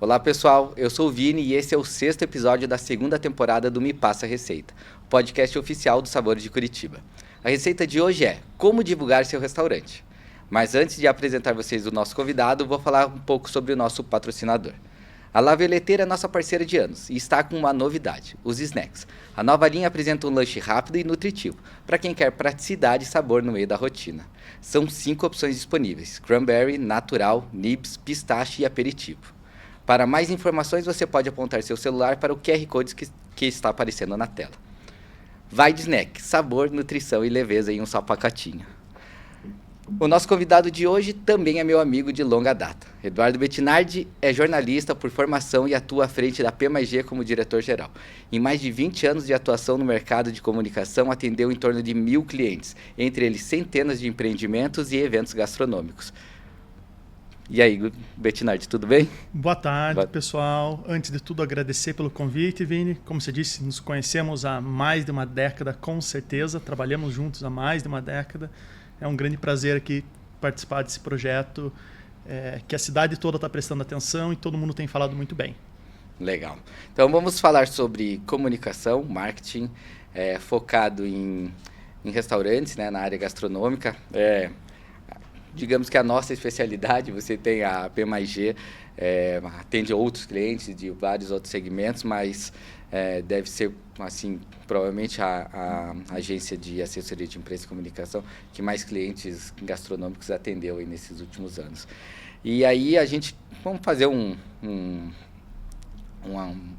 Olá pessoal, eu sou o Vini e esse é o 6º episódio da 2ª temporada do Me Passa Receita, o podcast oficial do Sabores de Curitiba. A receita de hoje é como divulgar seu restaurante. Mas antes de apresentar vocês o nosso convidado, vou falar um pouco sobre o nosso patrocinador. A La Veleteira é nossa parceira de anos e está com uma novidade, os snacks. A nova linha apresenta um lanche rápido e nutritivo, para quem quer praticidade e sabor no meio da rotina. São 5 opções disponíveis, cranberry, natural, nibs, pistache e aperitivo. Para mais informações, você pode apontar seu celular para o QR Code que está aparecendo na tela. Vai de snack, sabor, nutrição e leveza em um só pacotinho. O nosso convidado de hoje também é meu amigo de longa data. Eduardo Bettinardi é jornalista por formação e atua à frente da P+G como diretor-geral. Em mais de 20 anos de atuação no mercado de comunicação, atendeu em torno de 1.000 clientes, entre eles centenas de empreendimentos e eventos gastronômicos. E aí, Bettinardi, tudo bem? Boa tarde, pessoal. Antes de tudo, agradecer pelo convite, Vini. Como você disse, nos conhecemos há mais de uma década, com certeza. Trabalhamos juntos há mais de uma década. É um grande prazer aqui participar desse projeto, que a cidade toda está prestando atenção e todo mundo tem falado muito bem. Legal. Então, vamos falar sobre comunicação, marketing, focado em restaurantes, né, na área gastronômica. Digamos que a nossa especialidade, você tem a P+G, atende outros clientes de vários outros segmentos, mas deve ser, assim, provavelmente a agência de assessoria de imprensa e comunicação que mais clientes gastronômicos atendeu aí nesses últimos anos. E aí vamos fazer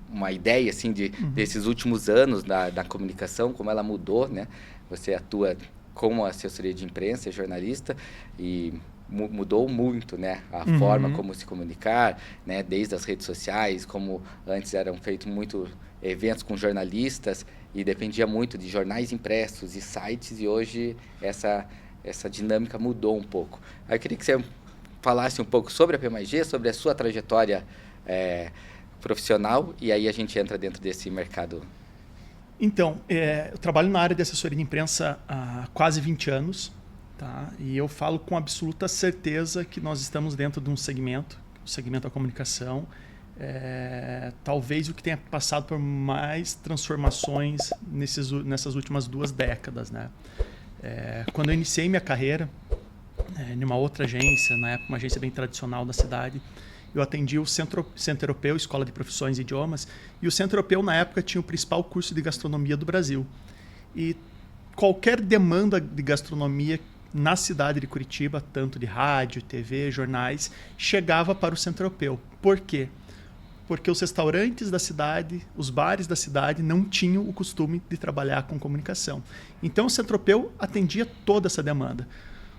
uma ideia assim, desses últimos anos da comunicação, como ela mudou, né? Você atua como assessoria de imprensa, jornalista, e mudou muito, né, a forma como se comunicar, né, desde as redes sociais, como antes eram feitos muito eventos com jornalistas e dependia muito de jornais impressos e sites, e hoje essa dinâmica mudou um pouco. Aí eu queria que você falasse um pouco sobre a P+G, sobre a sua trajetória profissional, e aí a gente entra dentro desse mercado. Então, eu trabalho na área de assessoria de imprensa há quase 20 anos, tá? E eu falo com absoluta certeza que nós estamos dentro de um segmento, o segmento da comunicação, talvez o que tenha passado por mais transformações nessas últimas 2 décadas, né? Quando eu iniciei minha carreira em uma outra agência, na época uma agência bem tradicional da cidade, eu atendi o Centro Europeu, Escola de Profissões e Idiomas, e o Centro Europeu, na época, tinha o principal curso de gastronomia do Brasil. E qualquer demanda de gastronomia na cidade de Curitiba, tanto de rádio, TV, jornais, chegava para o Centro Europeu. Por quê? Porque os restaurantes da cidade, os bares da cidade, não tinham o costume de trabalhar com comunicação. Então, o Centro Europeu atendia toda essa demanda.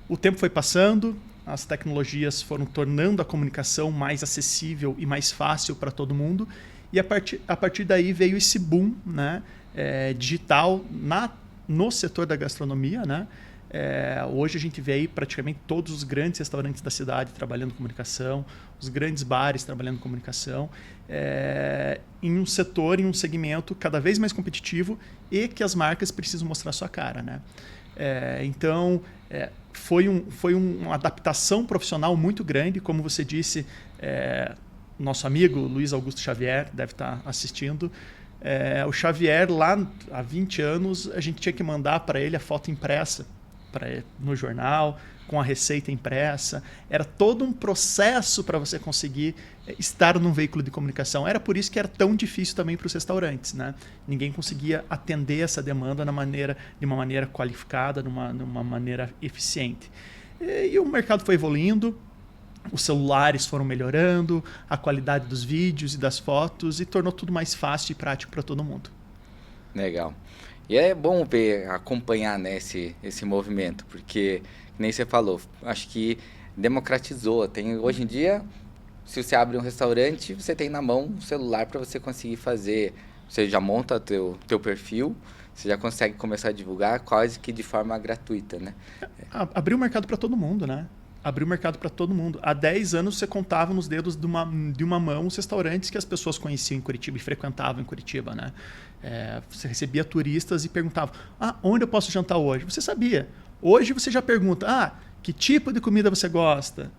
O tempo foi passando, as tecnologias foram tornando a comunicação mais acessível e mais fácil para todo mundo. E a partir daí veio esse boom, né, digital no setor da gastronomia, né? Hoje a gente vê aí praticamente todos os grandes restaurantes da cidade trabalhando comunicação, os grandes bares trabalhando comunicação, em um setor, em um segmento cada vez mais competitivo e que as marcas precisam mostrar sua cara, né? Então, foi uma adaptação profissional muito grande, como você disse, nosso amigo Luiz Augusto Xavier deve estar assistindo. O Xavier, lá há 20 anos, a gente tinha que mandar para ele a foto impressa no jornal, com a receita impressa. Era todo um processo para você conseguir estar num veículo de comunicação. Era por isso que era tão difícil também para os restaurantes, né? Ninguém conseguia atender essa demanda de uma maneira qualificada, de uma maneira eficiente. E o mercado foi evoluindo, os celulares foram melhorando, a qualidade dos vídeos e das fotos, e tornou tudo mais fácil e prático para todo mundo. Legal. E é bom acompanhar, né, esse movimento, porque, nem você falou, acho que democratizou. Hoje em dia, se você abre um restaurante, você tem na mão um celular para você conseguir fazer. Você já monta teu perfil, você já consegue começar a divulgar quase que de forma gratuita, né? Abriu o mercado para todo mundo, né? Abriu o mercado para todo mundo. Há 10 anos você contava nos dedos de uma mão os restaurantes que as pessoas conheciam em Curitiba e frequentavam em Curitiba, né? Você recebia turistas e perguntava: onde eu posso jantar hoje? Você sabia. Hoje você já pergunta: que tipo de comida você gosta?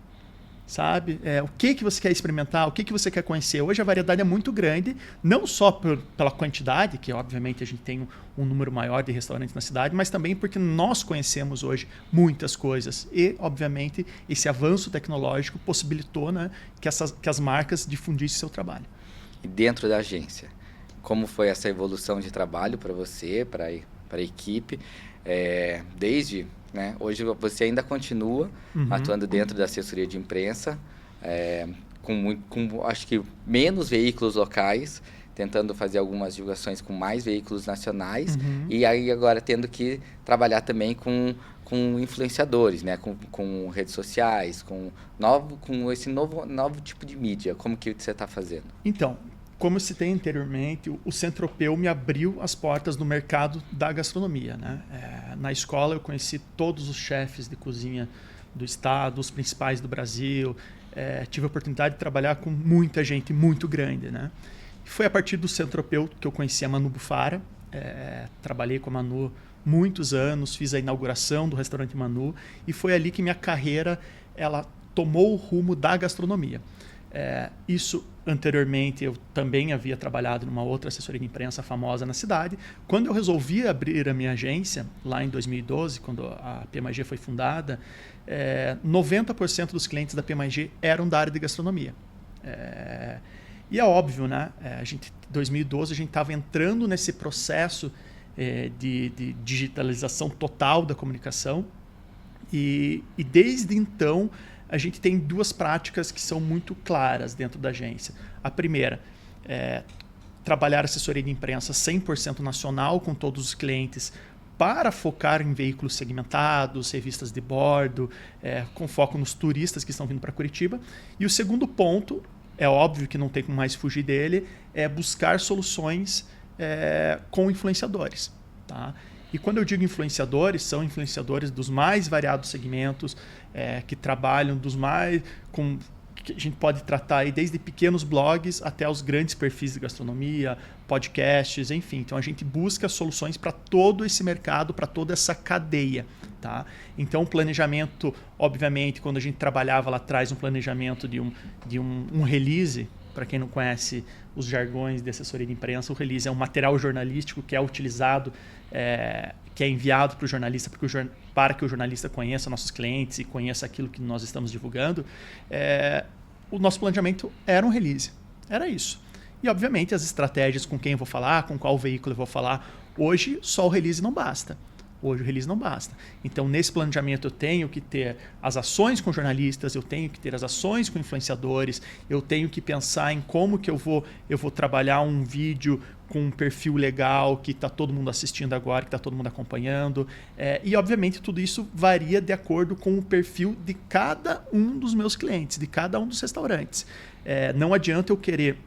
sabe? O que você quer experimentar, o que você quer conhecer. Hoje a variedade é muito grande, não só pela quantidade, que obviamente a gente tem um número maior de restaurantes na cidade, mas também porque nós conhecemos hoje muitas coisas. E, obviamente, esse avanço tecnológico possibilitou, né, que as marcas difundissem seu trabalho. E dentro da agência, como foi essa evolução de trabalho para você, para a equipe? Desde... né, hoje você ainda continua atuando dentro da assessoria de imprensa, com acho que menos veículos locais, tentando fazer algumas divulgações com mais veículos nacionais, e aí agora tendo que trabalhar também com influenciadores, né, com redes sociais, com esse novo tipo de mídia. Como que você está fazendo? Então, como eu citei anteriormente, o Centropeu me abriu as portas do mercado da gastronomia, né? Na escola eu conheci todos os chefes de cozinha do estado, os principais do Brasil. Tive a oportunidade de trabalhar com muita gente muito grande, né? E foi a partir do Centropeu que eu conheci a Manu Bufara. Trabalhei com a Manu muitos anos, fiz a inauguração do restaurante Manu e foi ali que minha carreira ela tomou o rumo da gastronomia. Isso anteriormente eu também havia trabalhado numa outra assessoria de imprensa famosa na cidade. Quando eu resolvi abrir a minha agência, lá em 2012, quando a P+G foi fundada, 90% dos clientes da P+G eram da área de gastronomia. E é óbvio, né? Em 2012 a gente estava entrando nesse processo de digitalização total da comunicação e desde então a gente tem duas práticas que são muito claras dentro da agência. A primeira é trabalhar assessoria de imprensa 100% nacional com todos os clientes para focar em veículos segmentados, revistas de bordo, com foco nos turistas que estão vindo para Curitiba. E o segundo ponto, é óbvio que não tem como mais fugir dele, é buscar soluções com influenciadores. Tá? E quando eu digo influenciadores, são influenciadores dos mais variados segmentos, que trabalham que a gente pode tratar aí desde pequenos blogs até os grandes perfis de gastronomia, podcasts, enfim. Então a gente busca soluções para todo esse mercado, para toda essa cadeia. Tá? Então o planejamento, obviamente, quando a gente trabalhava lá atrás, um planejamento de um release, para quem não conhece os jargões de assessoria de imprensa, o release é um material jornalístico que é utilizado, que é enviado para o jornalista para que o jornalista conheça nossos clientes e conheça aquilo que nós estamos divulgando. O nosso planejamento era um release, era isso. E, obviamente, as estratégias com quem eu vou falar, com qual veículo eu vou falar. Hoje, só o release não basta. Hoje o release não basta. Então, nesse planejamento, eu tenho que ter as ações com jornalistas, eu tenho que ter as ações com influenciadores, eu tenho que pensar em como que eu vou trabalhar um vídeo com um perfil legal, que está todo mundo assistindo agora, que está todo mundo acompanhando. E, obviamente, tudo isso varia de acordo com o perfil de cada um dos meus clientes, de cada um dos restaurantes. Não adianta eu querer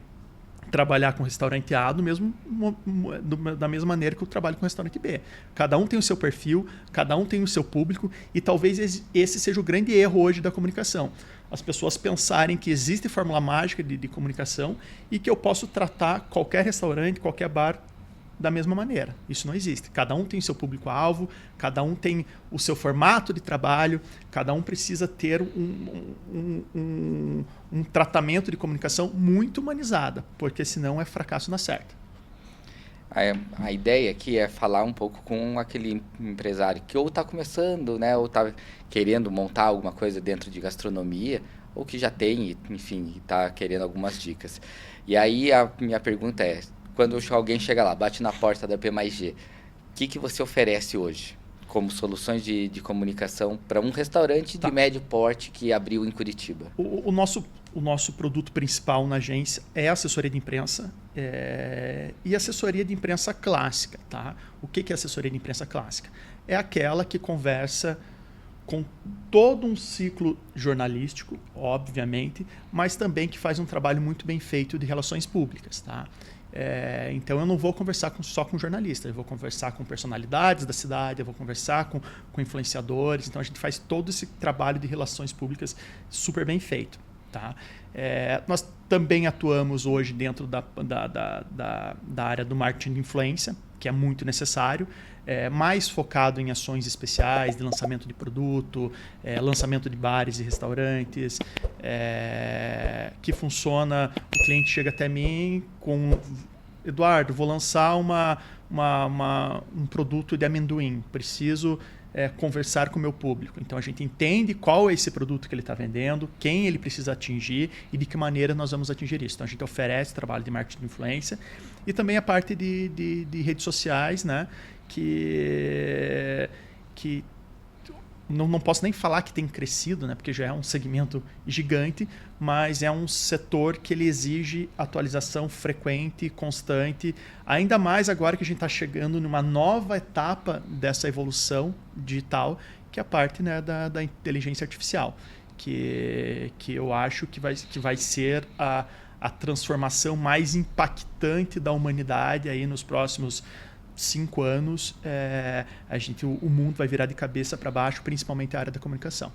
trabalhar com restaurante A da mesma maneira que eu trabalho com restaurante B. Cada um tem o seu perfil, cada um tem o seu público e talvez esse seja o grande erro hoje da comunicação. As pessoas pensarem que existe fórmula mágica de comunicação e que eu posso tratar qualquer restaurante, qualquer bar da mesma maneira. Isso não existe. Cada um tem o seu público-alvo, cada um tem o seu formato de trabalho, cada um precisa ter um tratamento de comunicação muito humanizada, porque senão é fracasso na certa. A ideia aqui é falar um pouco com aquele empresário que ou está começando, né, ou está querendo montar alguma coisa dentro de gastronomia, ou que já tem, enfim, está querendo algumas dicas. E aí a minha pergunta é, quando alguém chega lá, bate na porta da P+G, o que você oferece hoje como soluções de comunicação para um restaurante de médio porte que abriu em Curitiba? O nosso produto principal na agência é a assessoria de imprensa e assessoria de imprensa clássica. Tá? O que é assessoria de imprensa clássica? É aquela que conversa com todo um ciclo jornalístico, obviamente, mas também que faz um trabalho muito bem feito de relações públicas. Tá? Então eu não vou conversar só com jornalistas, eu vou conversar com personalidades da cidade, eu vou conversar com influenciadores. Então a gente faz todo esse trabalho de relações públicas super bem feito. Tá? Nós também atuamos hoje dentro da área do marketing de influência, que é muito necessário, mais focado em ações especiais de lançamento de produto, lançamento de bares e restaurantes, que funciona, o cliente chega até mim com: Eduardo, vou lançar um produto de amendoim, preciso conversar com o meu público. Então a gente entende qual é esse produto que ele está vendendo, quem ele precisa atingir e de que maneira nós vamos atingir isso. Então a gente oferece trabalho de marketing de influência e também a parte de redes sociais, né? Que não posso nem falar que tem crescido, né? Porque já é um segmento gigante, mas é um setor que ele exige atualização frequente, constante, ainda mais agora que a gente está chegando numa nova etapa dessa evolução digital, que é a parte, né, da inteligência artificial, que eu acho que vai ser a transformação mais impactante da humanidade aí nos próximos 5 anos. O mundo vai virar de cabeça para baixo, principalmente a área da comunicação.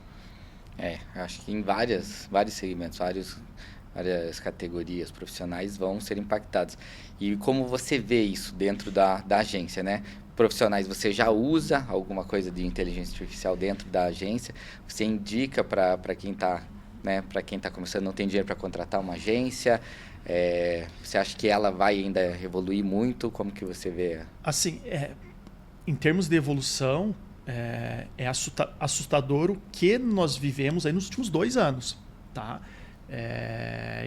Acho que em vários segmentos, várias categorias profissionais vão ser impactados. E como você vê isso dentro da agência, né? Profissionais, você já usa alguma coisa de inteligência artificial dentro da agência? Você indica para quem está, né, para quem está começando, não tem dinheiro para contratar uma agência? Você acha que ela vai ainda evoluir muito? Como que você vê? Assim, em termos de evolução, é assustador o que nós vivemos aí nos últimos 2 anos. Tá?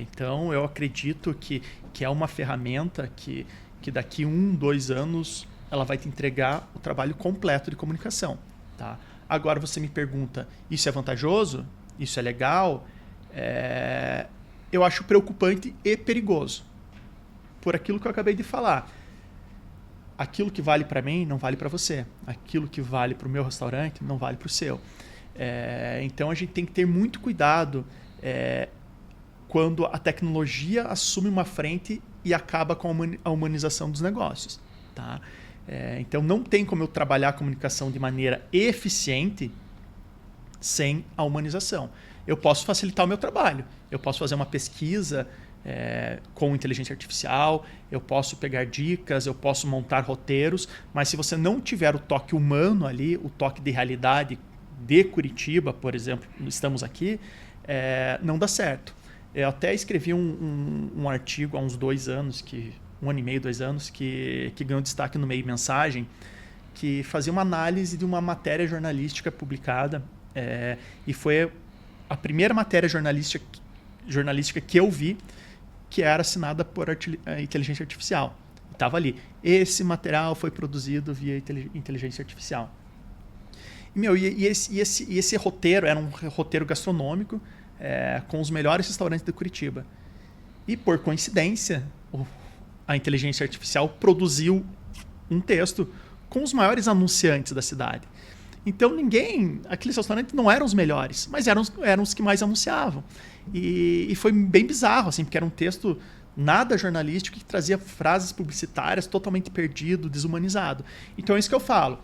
Então, eu acredito que é uma ferramenta que daqui 1, 2 anos ela vai te entregar o trabalho completo de comunicação. Tá? Agora, você me pergunta, isso é vantajoso? Isso é legal? Eu acho preocupante e perigoso. Por aquilo que eu acabei de falar. Aquilo que vale para mim não vale para você. Aquilo que vale para o meu restaurante não vale para o seu. Então a gente tem que ter muito cuidado quando a tecnologia assume uma frente e acaba com a humanização dos negócios. Tá? Então não tem como eu trabalhar a comunicação de maneira eficiente sem a humanização. Eu posso facilitar o meu trabalho. Eu posso fazer uma pesquisa com inteligência artificial, eu posso pegar dicas, eu posso montar roteiros, mas se você não tiver o toque humano ali, o toque de realidade de Curitiba, por exemplo, estamos aqui, não dá certo. Eu até escrevi um artigo há uns 2 anos, 1 ano e meio, 2 anos, que ganhou destaque no Meio Mensagem, que fazia uma análise de uma matéria jornalística publicada, e foi a primeira matéria jornalística que eu vi que era assinada por inteligência artificial. Estava ali. Esse material foi produzido via inteligência artificial. E esse roteiro era um roteiro gastronômico com os melhores restaurantes de Curitiba. E, por coincidência, a inteligência artificial produziu um texto com os maiores anunciantes da cidade. Então aqueles restaurantes não eram os melhores, mas eram os que mais anunciavam. E foi bem bizarro, assim, porque era um texto nada jornalístico que trazia frases publicitárias totalmente perdido, desumanizado. Então é isso que eu falo.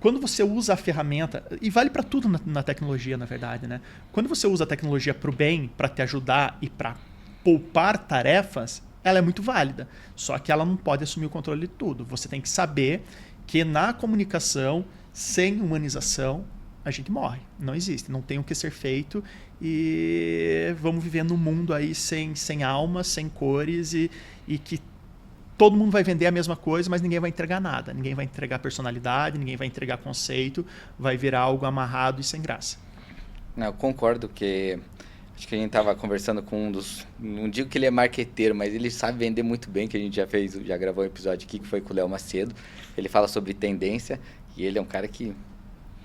Quando você usa a ferramenta, e vale para tudo na tecnologia, na verdade, né? Quando você usa a tecnologia para o bem, para te ajudar e para poupar tarefas, ela é muito válida. Só que ela não pode assumir o controle de tudo. Você tem que saber que na comunicação, sem humanização, a gente morre. Não existe, não tem o que ser feito e vamos viver num mundo aí sem alma, sem cores e que todo mundo vai vender a mesma coisa, mas ninguém vai entregar nada. Ninguém vai entregar personalidade, ninguém vai entregar conceito, vai virar algo amarrado e sem graça. Não, eu concordo que acho que a gente estava conversando com não digo que ele é marqueteiro, mas ele sabe vender muito bem, que a gente já gravou um episódio aqui que foi com o Léo Macedo. Ele fala sobre tendência e ele é um cara que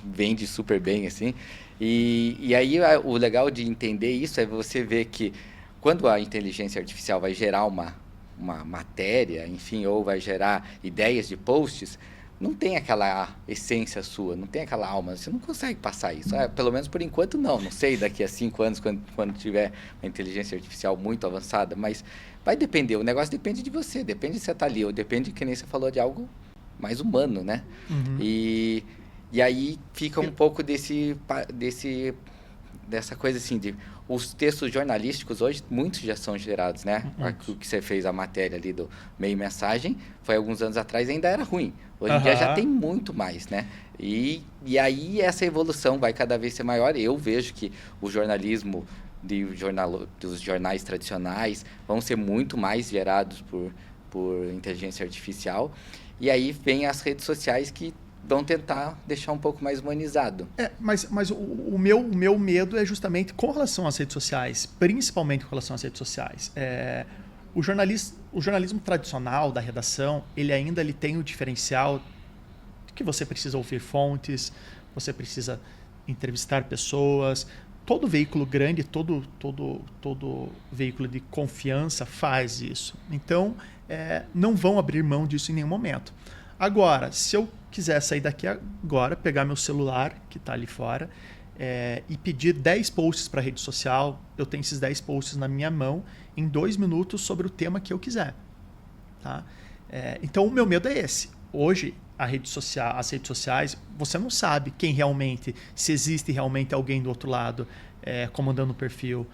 vende super bem, assim. E aí o legal de entender isso é você ver que quando a inteligência artificial vai gerar uma matéria, enfim, ou vai gerar ideias de posts, não tem aquela essência sua, não tem aquela alma, você não consegue passar isso. Pelo menos por enquanto não sei daqui a 5 anos, quando tiver uma inteligência artificial muito avançada, mas vai depender, o negócio depende de você, depende se você está ali, ou depende, que nem você falou, de algo mais humano, né? Uhum. E aí fica um pouco dessa coisa assim de os textos jornalísticos hoje muitos já são gerados, né? O que você fez a matéria ali do Meio Mensagem foi alguns anos atrás ainda era ruim. Hoje em dia já tem muito mais, né? E aí essa evolução vai cada vez ser maior. Eu vejo que o jornalismo dos jornais tradicionais vão ser muito mais gerados por inteligência artificial. E aí vem as redes sociais que vão tentar deixar um pouco mais humanizado. Mas o meu medo é justamente com relação às redes sociais, principalmente com relação às redes sociais. O jornalismo tradicional da redação, ele tem o diferencial de que você precisa ouvir fontes, você precisa entrevistar pessoas. Todo veículo grande, todo veículo de confiança faz isso. Então, não vão abrir mão disso em nenhum momento. Agora, se eu quiser sair daqui agora, pegar meu celular, que está ali fora, e pedir 10 posts para a rede social, eu tenho esses 10 posts na minha mão em 2 minutos sobre o tema que eu quiser. Tá? Então, o meu medo é esse. Hoje, as redes sociais, você não sabe quem realmente, se existe realmente alguém do outro lado comandando o perfil.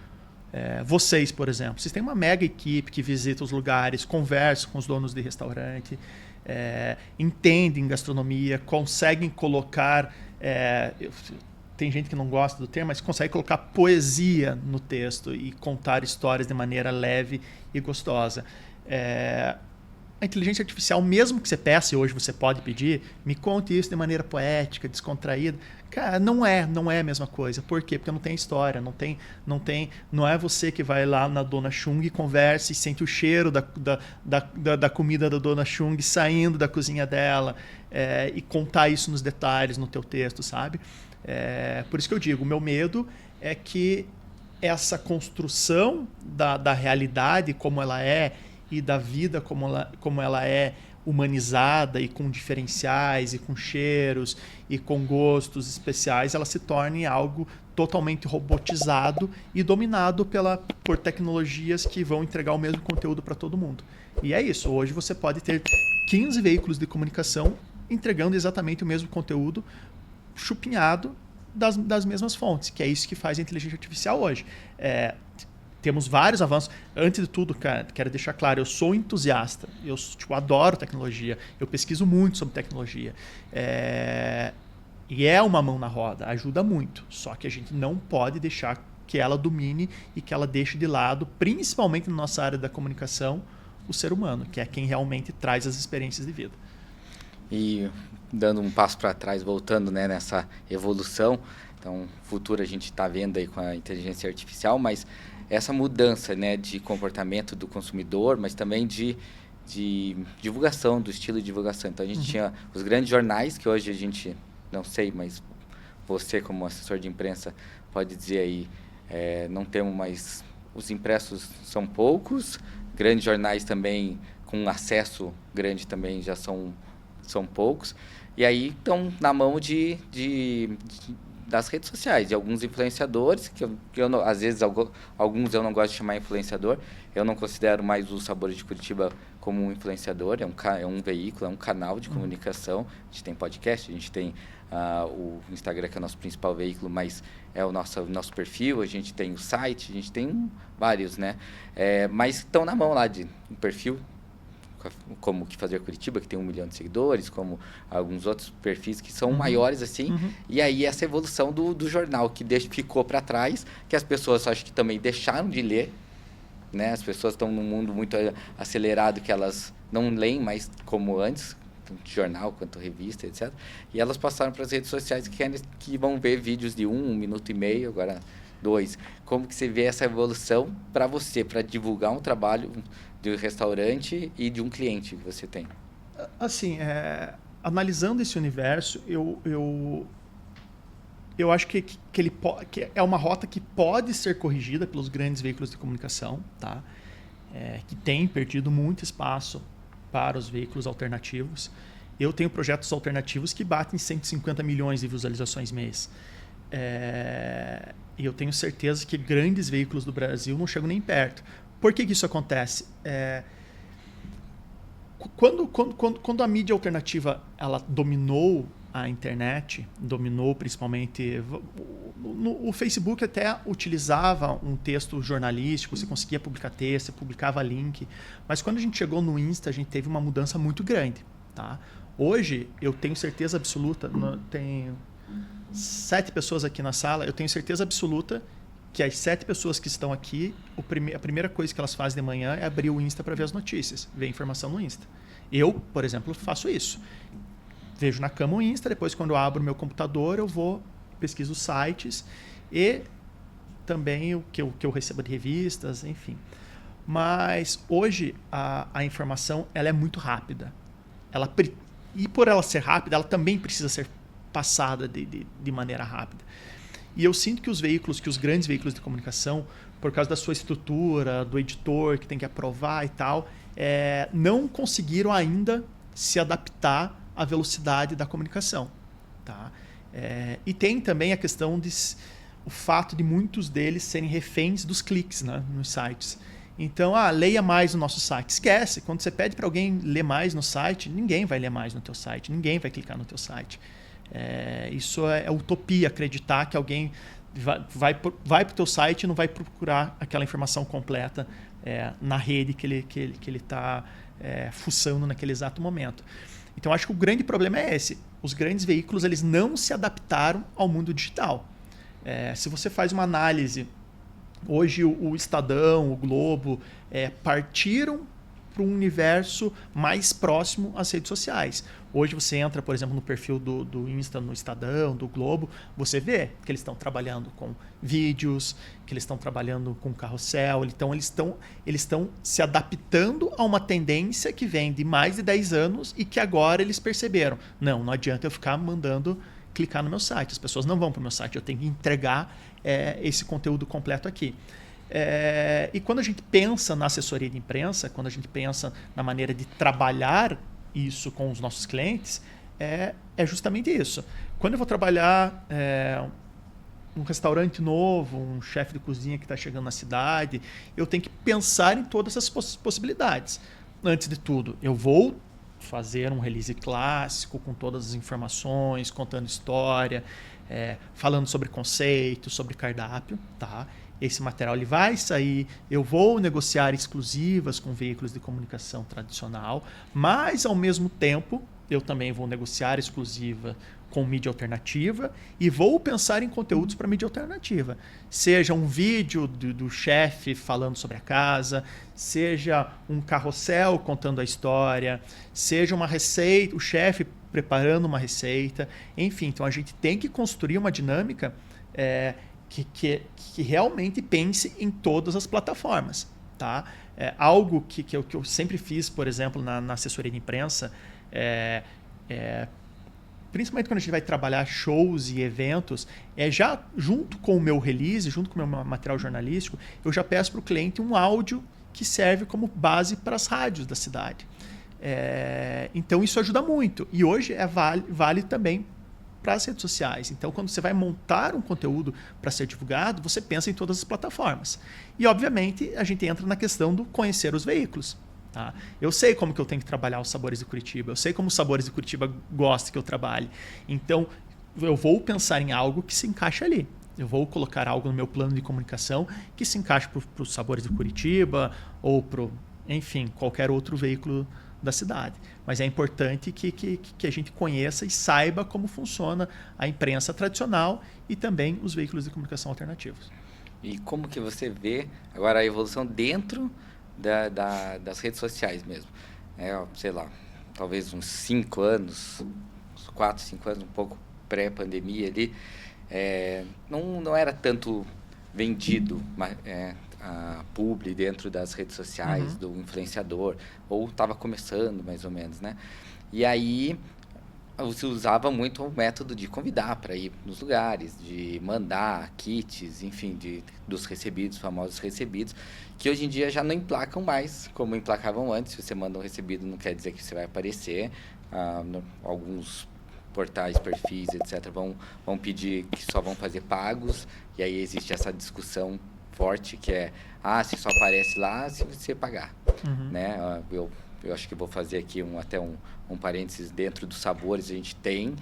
Vocês, por exemplo, vocês têm uma mega equipe que visita os lugares, conversa com os donos de restaurante, entendem gastronomia, conseguem colocar... tem gente que não gosta do termo, mas consegue colocar poesia no texto e contar histórias de maneira leve e gostosa. A inteligência artificial, mesmo que você peça, e hoje você pode pedir, me conte isso de maneira poética, descontraída. Cara, não é a mesma coisa. Por quê? Porque não tem história, não é você que vai lá na Dona Chung e conversa e sente o cheiro da comida da Dona Chung saindo da cozinha dela e contar isso nos detalhes no teu texto, sabe? Por isso que eu digo, o meu medo é que essa construção da realidade como ela é e da vida como ela é humanizada e com diferenciais e com cheiros e com gostos especiais, ela se torne algo totalmente robotizado e dominado por tecnologias que vão entregar o mesmo conteúdo para todo mundo. E é isso, hoje você pode ter 15 veículos de comunicação entregando exatamente o mesmo conteúdo chupinhado das mesmas fontes, que é isso que faz a inteligência artificial hoje. Temos vários avanços. Antes de tudo, cara, quero deixar claro, eu sou entusiasta. Eu adoro tecnologia. Eu pesquiso muito sobre tecnologia. E é uma mão na roda. Ajuda muito. Só que a gente não pode deixar que ela domine e que ela deixe de lado, principalmente na nossa área da comunicação, o ser humano, que é quem realmente traz as experiências de vida. E dando um passo para trás, voltando, né, nessa evolução, então, futuro a gente está vendo aí com a inteligência artificial, mas essa mudança, né, de comportamento do consumidor, mas também de divulgação, do estilo de divulgação. Então, a gente tinha os grandes jornais, que hoje a gente, não sei, mas você como assessor de imprensa pode dizer aí, não temos mais, os impressos são poucos, grandes jornais também com acesso grande também já são poucos, e aí estão na mão das redes sociais, de alguns influenciadores, que eu não, às vezes alguns eu não gosto de chamar influenciador, eu não considero mais o Sabores de Curitiba como um influenciador, é um veículo, é um canal de comunicação. A gente tem podcast, a gente tem o Instagram, que é o nosso principal veículo, mas é o nosso perfil, a gente tem o site, a gente tem vários, né? Mas estão na mão lá de um perfil, como o Que Fazer Curitiba, que tem 1 milhão de seguidores, como alguns outros perfis que são maiores assim, e aí essa evolução do jornal que ficou para trás, que as pessoas acho que também deixaram de ler, né? As pessoas estão num mundo muito acelerado que elas não leem mais como antes, tanto jornal quanto revista, etc. E elas passaram para as redes sociais que vão ver vídeos de 1 minuto e meio, agora 2. Como que você vê essa evolução para você, para divulgar um trabalho de um restaurante e de um cliente que você tem? Assim, analisando esse universo, eu acho que é uma rota que pode ser corrigida pelos grandes veículos de comunicação, tá? Que tem perdido muito espaço para os veículos alternativos. Eu tenho projetos alternativos que batem 150 milhões de visualizações mês. E eu tenho certeza que grandes veículos do Brasil não chegam nem perto. Por que isso acontece? Quando a mídia alternativa ela dominou a internet, dominou principalmente o Facebook até utilizava um texto jornalístico, você conseguia publicar texto, você publicava link, mas quando a gente chegou no Insta, a gente teve uma mudança muito grande. Tá? Hoje, eu tenho certeza absoluta, tem 7 pessoas aqui na sala, eu tenho certeza absoluta que as 7 pessoas que estão aqui, a primeira coisa que elas fazem de manhã é abrir o Insta para ver as notícias, ver a informação no Insta. Eu, por exemplo, faço isso. Vejo na cama o Insta, depois quando eu abro o meu computador, eu vou, pesquiso sites e também o que eu recebo de revistas, enfim. Mas hoje a informação ela é muito rápida. E por ela ser rápida, ela também precisa ser passada de maneira rápida. E eu sinto que os grandes veículos de comunicação, por causa da sua estrutura, do editor que tem que aprovar e tal, não conseguiram ainda se adaptar à velocidade da comunicação. Tá? E tem também a questão o fato de muitos deles serem reféns dos cliques, né, nos sites. Então, leia mais no nosso site. Esquece, quando você pede para alguém ler mais no site, ninguém vai ler mais no teu site, ninguém vai clicar no teu site. Isso é utopia, acreditar que alguém vai para o teu site e não vai procurar aquela informação completa na rede que ele está fuçando naquele exato momento. Então, acho que o grande problema é esse. Os grandes veículos eles não se adaptaram ao mundo digital. Se você faz uma análise, hoje o Estadão, o Globo, partiram para um universo mais próximo às redes sociais. Hoje você entra, por exemplo, no perfil do Insta, no Estadão, do Globo, você vê que eles estão trabalhando com vídeos, que eles estão trabalhando com carrossel, então eles estão se adaptando a uma tendência que vem de mais de 10 anos e que agora eles perceberam. Não adianta eu ficar mandando clicar no meu site, as pessoas não vão para o meu site, eu tenho que entregar esse conteúdo completo aqui. E quando a gente pensa na assessoria de imprensa, quando a gente pensa na maneira de trabalhar isso com os nossos clientes, é justamente isso. Quando eu vou trabalhar um restaurante novo, um chefe de cozinha que está chegando na cidade, eu tenho que pensar em todas essas possibilidades. Antes de tudo, eu vou fazer um release clássico com todas as informações, contando história, falando sobre conceito, sobre cardápio, tá? Esse material ele vai sair, eu vou negociar exclusivas com veículos de comunicação tradicional, mas ao mesmo tempo eu também vou negociar exclusiva com mídia alternativa e vou pensar em conteúdos para mídia alternativa. Seja um vídeo do chefe falando sobre a casa, seja um carrossel contando a história, seja uma receita, o chefe preparando uma receita, enfim. Então a gente tem que construir uma dinâmica que realmente pense em todas as plataformas. Tá? Algo que eu sempre fiz, por exemplo, na assessoria de imprensa, principalmente quando a gente vai trabalhar shows e eventos, já junto com o meu release, junto com o meu material jornalístico, eu já peço para o cliente um áudio que serve como base para as rádios da cidade. Então isso ajuda muito. E hoje vale também para as redes sociais. Então, quando você vai montar um conteúdo para ser divulgado, você pensa em todas as plataformas. E, obviamente, a gente entra na questão do conhecer os veículos. Tá? Eu sei como que eu tenho que trabalhar os Sabores de Curitiba. Eu sei como os Sabores de Curitiba gostam que eu trabalhe. Então, eu vou pensar em algo que se encaixe ali. Eu vou colocar algo no meu plano de comunicação que se encaixe para os Sabores de Curitiba ou para, enfim, qualquer outro veículo da cidade. Mas é importante que a gente conheça e saiba como funciona a imprensa tradicional e também os veículos de comunicação alternativos. E como que você vê agora a evolução dentro das redes sociais mesmo? Sei lá, talvez uns 5 anos, uns 4, 5 anos, um pouco pré-pandemia ali, não era tanto vendido a publi dentro das redes sociais, do influenciador, ou estava começando mais ou menos, né? E aí se usava muito o método de convidar para ir nos lugares, de mandar kits, enfim, dos recebidos, famosos recebidos, que hoje em dia já não emplacam mais como emplacavam antes. Se você manda um recebido, não quer dizer que você vai aparecer. Alguns portais, perfis, etc., vão pedir que só vão fazer pagos, e aí existe essa discussão forte que se só aparece lá se você pagar, né? Eu acho que vou fazer aqui até um parênteses. Dentro dos Sabores a gente tem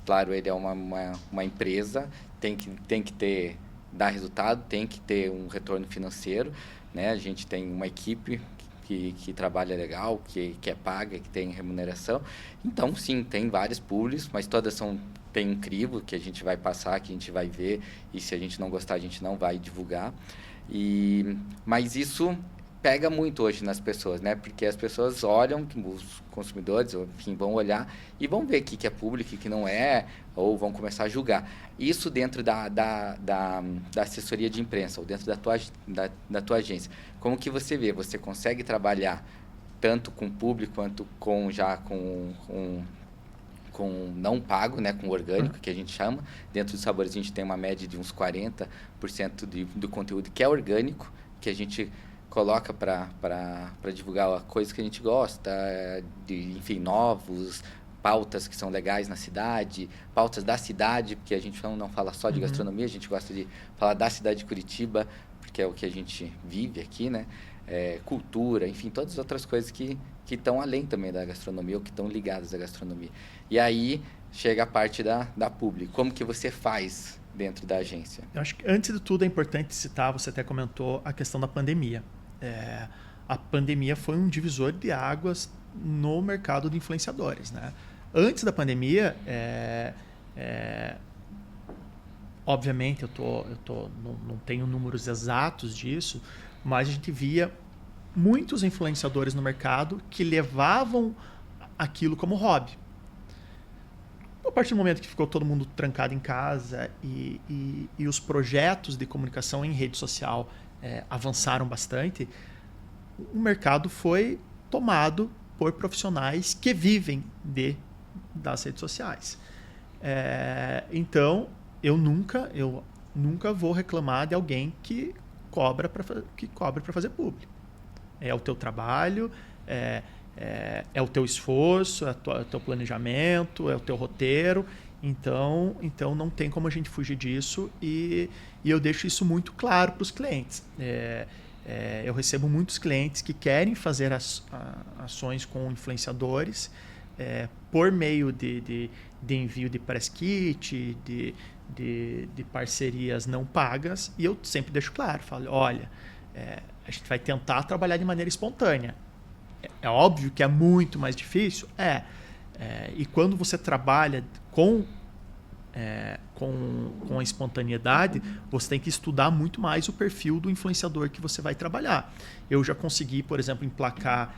Claro, ele é uma empresa, tem que dar resultado, tem que ter um retorno financeiro, né? A gente tem uma equipe que trabalha legal, que é paga, que tem remuneração. Então, sim, tem várias publis, mas todas tem um crivo que a gente vai passar, que a gente vai ver, e se a gente não gostar, a gente não vai divulgar. Mas isso pega muito hoje nas pessoas, né? Porque as pessoas olham, os consumidores, enfim, vão olhar e vão ver o que é público, o que não é, ou vão começar a julgar. Isso dentro da assessoria de imprensa, ou dentro da tua agência. Como que você vê? Você consegue trabalhar tanto com público quanto com não pago, né, com orgânico, que a gente chama. Dentro dos sabores a gente tem uma média de uns 40% do conteúdo que é orgânico, que a gente coloca para divulgar a coisa que a gente gosta, enfim, novos, pautas que são legais na cidade, pautas da cidade, porque a gente não fala só de gastronomia, a gente gosta de falar da cidade de Curitiba, porque é o que a gente vive aqui, né? Cultura, enfim, todas as outras coisas que estão além também da gastronomia ou que estão ligadas à gastronomia. E aí chega a parte da publi. Como que você faz dentro da agência? Eu acho que, antes de tudo, é importante citar, você até comentou, a questão da pandemia. A pandemia foi um divisor de águas no mercado de influenciadores, né? Antes da pandemia, obviamente, não tenho números exatos disso, mas a gente via muitos influenciadores no mercado que levavam aquilo como hobby. A partir do momento que ficou todo mundo trancado em casa e os projetos de comunicação em rede social avançaram bastante, o mercado foi tomado por profissionais que vivem das redes sociais. Então, eu nunca vou reclamar de alguém que cobra para fazer publi. É o teu trabalho, é o teu esforço, é o teu planejamento, é o teu roteiro. Então não tem como a gente fugir disso e eu deixo isso muito claro para os clientes. Eu recebo muitos clientes que querem fazer ações com influenciadores por meio de envio de press kit, de parcerias não pagas, e eu sempre deixo claro, falo, olha, a gente vai tentar trabalhar de maneira espontânea. É óbvio que é muito mais difícil, e quando você trabalha com a espontaneidade, você tem que estudar muito mais o perfil do influenciador que você vai trabalhar. Eu já consegui, por exemplo, emplacar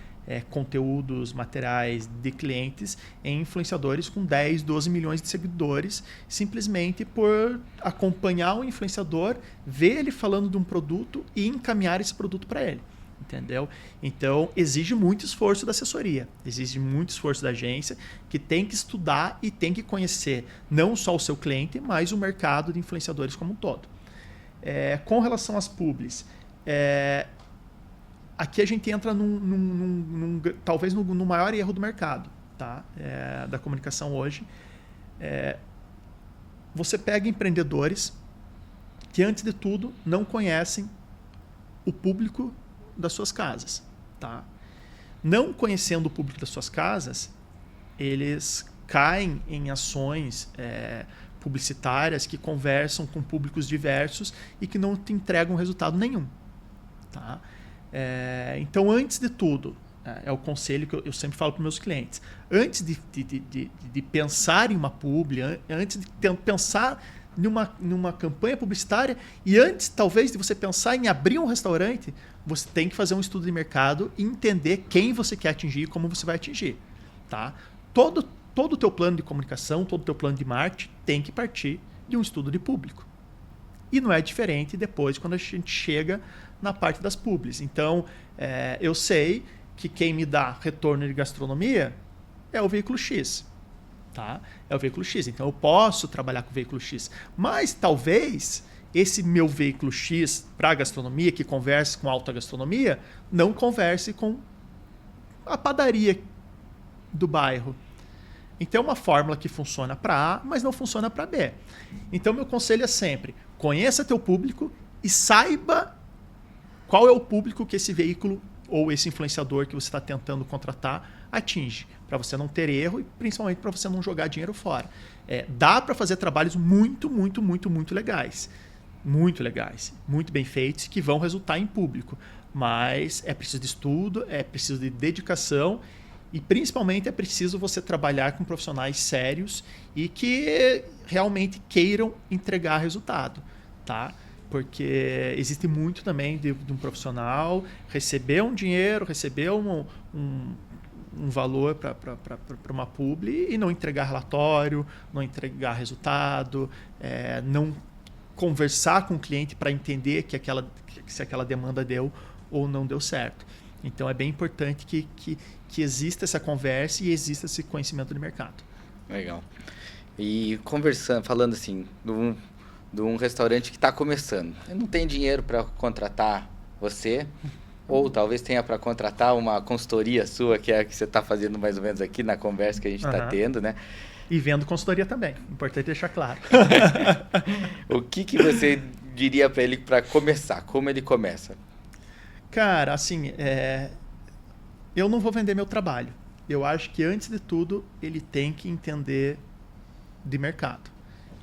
conteúdos, materiais de clientes em influenciadores com 10, 12 milhões de seguidores, simplesmente por acompanhar o influenciador, ver ele falando de um produto e encaminhar esse produto para ele. Entendeu? Então, exige muito esforço da assessoria, exige muito esforço da agência, que tem que estudar e tem que conhecer não só o seu cliente, mas o mercado de influenciadores como um todo. Com relação às publis, aqui a gente entra talvez no maior erro do mercado, tá? Da comunicação hoje. Você pega empreendedores que, antes de tudo, não conhecem o público das suas casas, tá? Não conhecendo o público das suas casas, eles caem em ações publicitárias que conversam com públicos diversos e que não te entregam resultado nenhum, tá? Então, antes de tudo, é o conselho que eu sempre falo para os meus clientes, antes de pensar em uma publi, antes de pensar numa campanha publicitária e antes, talvez, de você pensar em abrir um restaurante, você tem que fazer um estudo de mercado e entender quem você quer atingir e como você vai atingir, tá? Todo o teu plano de comunicação, todo o teu plano de marketing tem que partir de um estudo de público. E não é diferente depois quando a gente chega na parte das publis. Então, eu sei que quem me dá retorno de gastronomia é o veículo X. Tá? É o veículo X. Então, eu posso trabalhar com o veículo X. Mas, talvez, esse meu veículo X para a gastronomia, que converse com alta gastronomia, não converse com a padaria do bairro. Então, é uma fórmula que funciona para A, mas não funciona para B. Então, meu conselho é sempre, conheça teu público e saiba qual é o público que esse veículo ou esse influenciador que você está tentando contratar atinge, para você não ter erro e principalmente para você não jogar dinheiro fora. Dá para fazer trabalhos muito, muito, muito, muito legais. Muito legais, muito bem feitos, que vão resultar em público. Mas é preciso de estudo, é preciso de dedicação e principalmente é preciso você trabalhar com profissionais sérios e que realmente queiram entregar resultado, tá? Porque existe muito também de um profissional receber um dinheiro, receber um valor para uma publi e não entregar relatório, não entregar resultado, não conversar com o cliente para entender se aquela demanda deu ou não deu certo. Então é bem importante que exista essa conversa e exista esse conhecimento de mercado. Legal. E falando assim, de um restaurante que está começando, ele não tem dinheiro para contratar você, ou talvez tenha para contratar uma consultoria sua, que é a que você está fazendo mais ou menos aqui na conversa que a gente está tendo, né? E vendo consultoria também, importante deixar claro. O que você diria para ele para começar? Como ele começa? Cara, assim, eu não vou vender meu trabalho. Eu acho que, antes de tudo, ele tem que entender de mercado.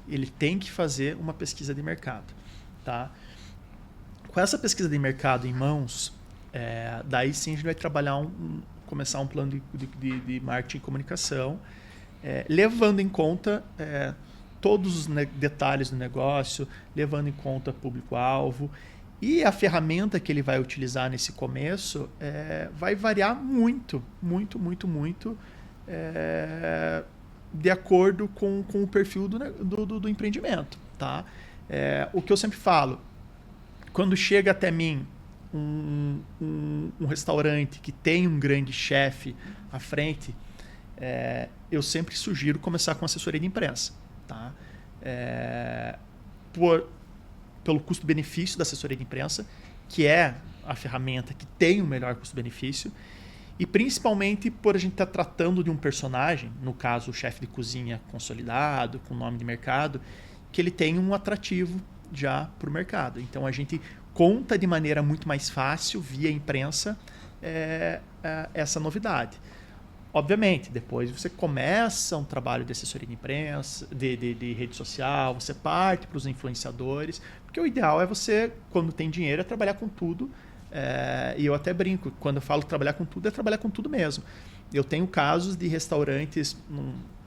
Ele tem que fazer uma pesquisa de mercado. Tá? Com essa pesquisa de mercado em mãos, daí sim a gente vai trabalhar começar um plano de marketing e comunicação, levando em conta todos os detalhes do negócio, levando em conta público-alvo. E a ferramenta que ele vai utilizar nesse começo vai variar muito, muito, muito, muito de acordo com o perfil do empreendimento. Tá? O que eu sempre falo, quando chega até mim um restaurante que tem um grande chefe à frente, eu sempre sugiro começar com assessoria de imprensa. Tá? Pelo custo-benefício da assessoria de imprensa, que é a ferramenta que tem o melhor custo-benefício, e principalmente por a gente estar tratando de um personagem, no caso o chefe de cozinha consolidado, com nome de mercado, que ele tem um atrativo já para o mercado. Então a gente conta de maneira muito mais fácil, via imprensa, essa novidade. Obviamente, depois você começa um trabalho de assessoria de imprensa, de rede social, você parte para os influenciadores, porque o ideal é você, quando tem dinheiro, trabalhar com tudo. E eu até brinco, quando eu falo trabalhar com tudo, é trabalhar com tudo mesmo. Eu tenho casos de restaurantes,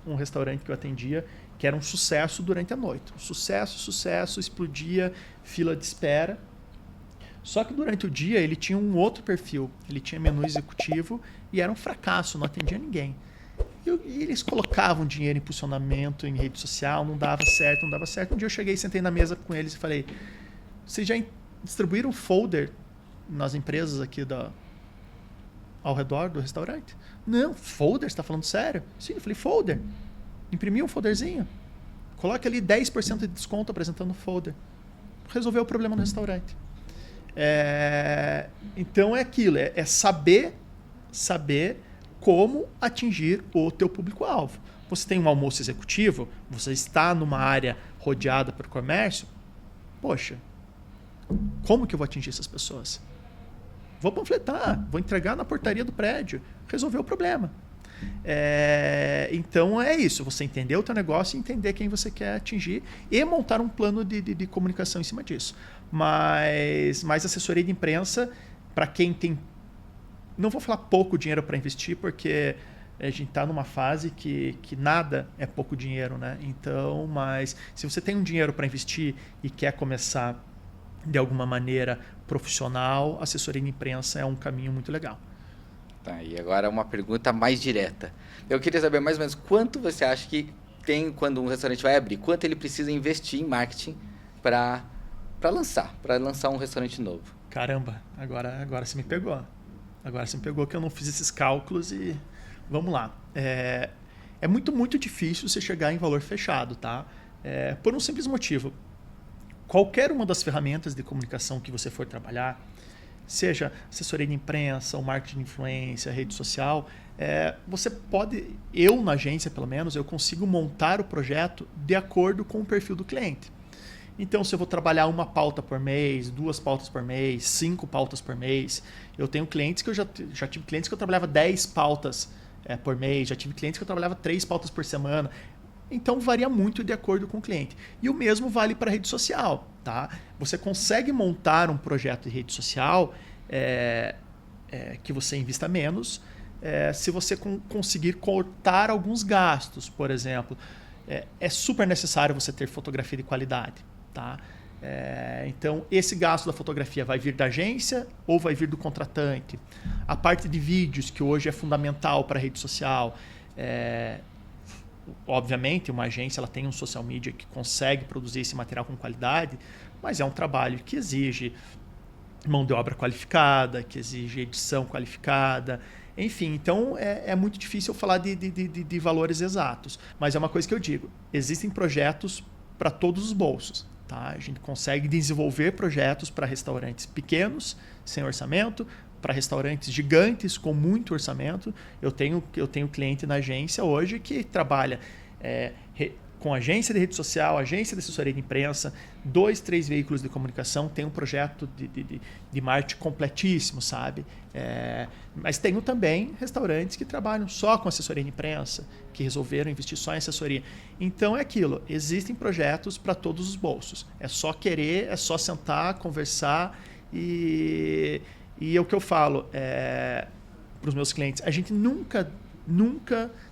um restaurante que eu atendia, que era um sucesso durante a noite. Sucesso, explodia, fila de espera. Só que durante o dia ele tinha um outro perfil, ele tinha menu executivo e era um fracasso, não atendia ninguém. E eles colocavam dinheiro em impulsionamento, em rede social, não dava certo. Um dia eu cheguei, sentei na mesa com eles e falei, vocês já distribuíram folder nas empresas aqui ao redor do restaurante? Não, folder? Você está falando sério? Sim, eu falei, folder. Imprimi um folderzinho, coloque ali 10% de desconto apresentando o folder. Resolveu o problema no restaurante. Então é aquilo, é saber como atingir o teu público-alvo. Você tem um almoço executivo, você está numa área rodeada por comércio, poxa, como que eu vou atingir essas pessoas? Vou panfletar, vou entregar na portaria do prédio, resolver o problema. Então é isso, você entender o teu negócio e entender quem você quer atingir e montar um plano de comunicação em cima disso. Mas assessoria de imprensa, para quem tem, não vou falar pouco dinheiro para investir, porque a gente está numa fase que nada é pouco dinheiro, né? Então, mas se você tem um dinheiro para investir e quer começar de alguma maneira profissional, assessoria de imprensa é um caminho muito legal. Tá, e agora uma pergunta mais direta. Eu queria saber mais ou menos quanto você acha que tem quando um restaurante vai abrir, quanto ele precisa investir em marketing para lançar um restaurante novo. Caramba, agora você me pegou. Agora você me pegou que eu não fiz esses cálculos e vamos lá. É muito, muito difícil você chegar em valor fechado, tá? Por um simples motivo. Qualquer uma das ferramentas de comunicação que você for trabalhar, seja assessoria de imprensa, ou marketing de influência, rede social, você pode, na agência pelo menos, eu consigo montar o projeto de acordo com o perfil do cliente. Então, se eu vou trabalhar uma pauta por mês, 2 pautas por mês, 5 pautas por mês, eu tenho clientes que eu já tive clientes que eu trabalhava 10 pautas por mês, já tive clientes que eu trabalhava 3 pautas por semana. Então, varia muito de acordo com o cliente. E o mesmo vale para a rede social. Tá? Você consegue montar um projeto de rede social que você invista menos se você conseguir cortar alguns gastos, por exemplo. É super necessário você ter fotografia de qualidade. Tá? Então, esse gasto da fotografia vai vir da agência ou vai vir do contratante? A parte de vídeos, que hoje é fundamental para a rede social. Obviamente, uma agência ela tem um social media que consegue produzir esse material com qualidade, mas é um trabalho que exige mão de obra qualificada, que exige edição qualificada. Enfim, então é muito difícil eu falar de valores exatos. Mas é uma coisa que eu digo, existem projetos para todos os bolsos. Tá? A gente consegue desenvolver projetos para restaurantes pequenos, sem orçamento, para restaurantes gigantes, com muito orçamento. Eu tenho cliente na agência hoje que trabalha com agência de rede social, agência de assessoria de imprensa, 2, 3 veículos de comunicação, tem um projeto de marketing completíssimo, sabe? Mas tenho também restaurantes que trabalham só com assessoria de imprensa, que resolveram investir só em assessoria. Então é aquilo, existem projetos para todos os bolsos. É só querer, é só sentar, conversar e é o que eu falo para os meus clientes. A gente nunca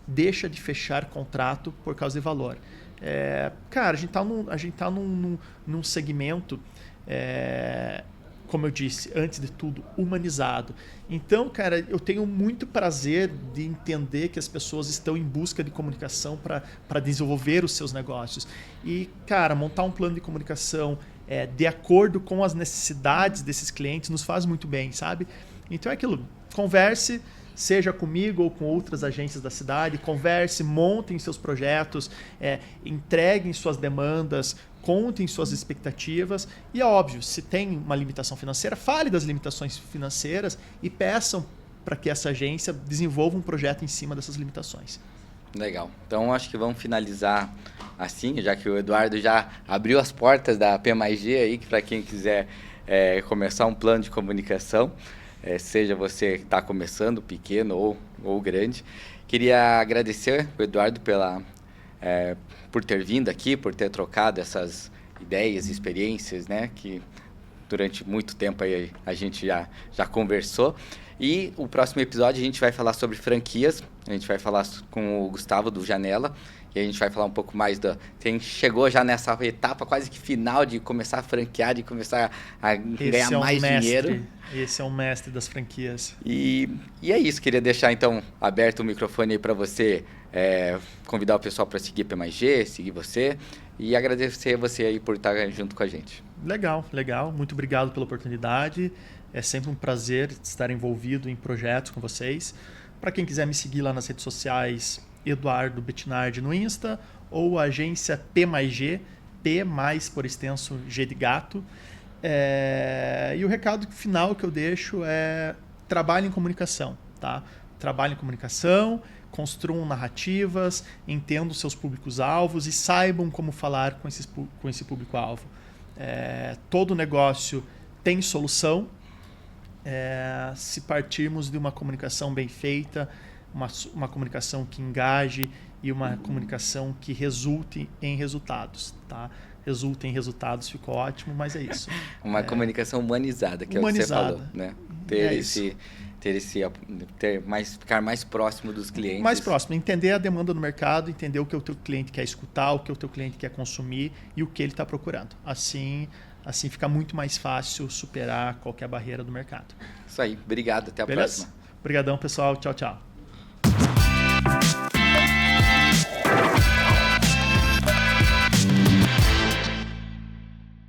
deixa de fechar contrato por causa de valor. Cara, a gente tá num segmento, como eu disse, antes de tudo, humanizado. Então, cara, eu tenho muito prazer de entender que as pessoas estão em busca de comunicação para desenvolver os seus negócios. E, cara, montar um plano de comunicação de acordo com as necessidades desses clientes nos faz muito bem, sabe? Então é aquilo, converse, seja comigo ou com outras agências da cidade, converse, montem seus projetos, entreguem suas demandas, contem suas expectativas e, é óbvio, se tem uma limitação financeira, fale das limitações financeiras e peçam para que essa agência desenvolva um projeto em cima dessas limitações. Legal. Então, acho que vamos finalizar assim, já que o Eduardo já abriu as portas da P+G aí, para quem quiser começar um plano de comunicação, seja você que está começando, pequeno ou grande. Queria agradecer o Eduardo por ter vindo aqui, por ter trocado essas ideias e experiências, né, que durante muito tempo aí a gente já conversou. E o próximo episódio a gente vai falar sobre franquias, a gente vai falar com o Gustavo do Janela, e a gente vai falar um pouco mais quem chegou já nessa etapa quase que final de começar a franquear, de começar a ganhar mais dinheiro. Esse é o mestre das franquias. E é isso, queria deixar então aberto o microfone aí para você convidar o pessoal para seguir P+G, seguir você e agradecer você aí por estar junto com a gente. Legal. Muito obrigado pela oportunidade. É sempre um prazer estar envolvido em projetos com vocês. Para quem quiser me seguir lá nas redes sociais, Eduardo Bettinardi no Insta ou agência P+G, P mais por extenso G de gato. E o recado final que eu deixo é trabalhe em comunicação. Tá? Trabalhe em comunicação, construam narrativas, entendam seus públicos-alvos e saibam como falar com esse público-alvo. Todo negócio tem solução. Se partirmos de uma comunicação bem feita, uma comunicação que engaje e uma comunicação que resulte em resultados. Tá? Resulte em resultados, ficou ótimo, mas é isso. Uma comunicação humanizada, que humanizada. É o que você falou, né? Ficar mais próximo dos clientes. Mais próximo, entender a demanda do mercado, entender o que o teu cliente quer escutar, o que o teu cliente quer consumir e o que ele está procurando. Assim fica muito mais fácil superar qualquer barreira do mercado. Isso aí, obrigado, até a próxima. Obrigadão, pessoal, tchau.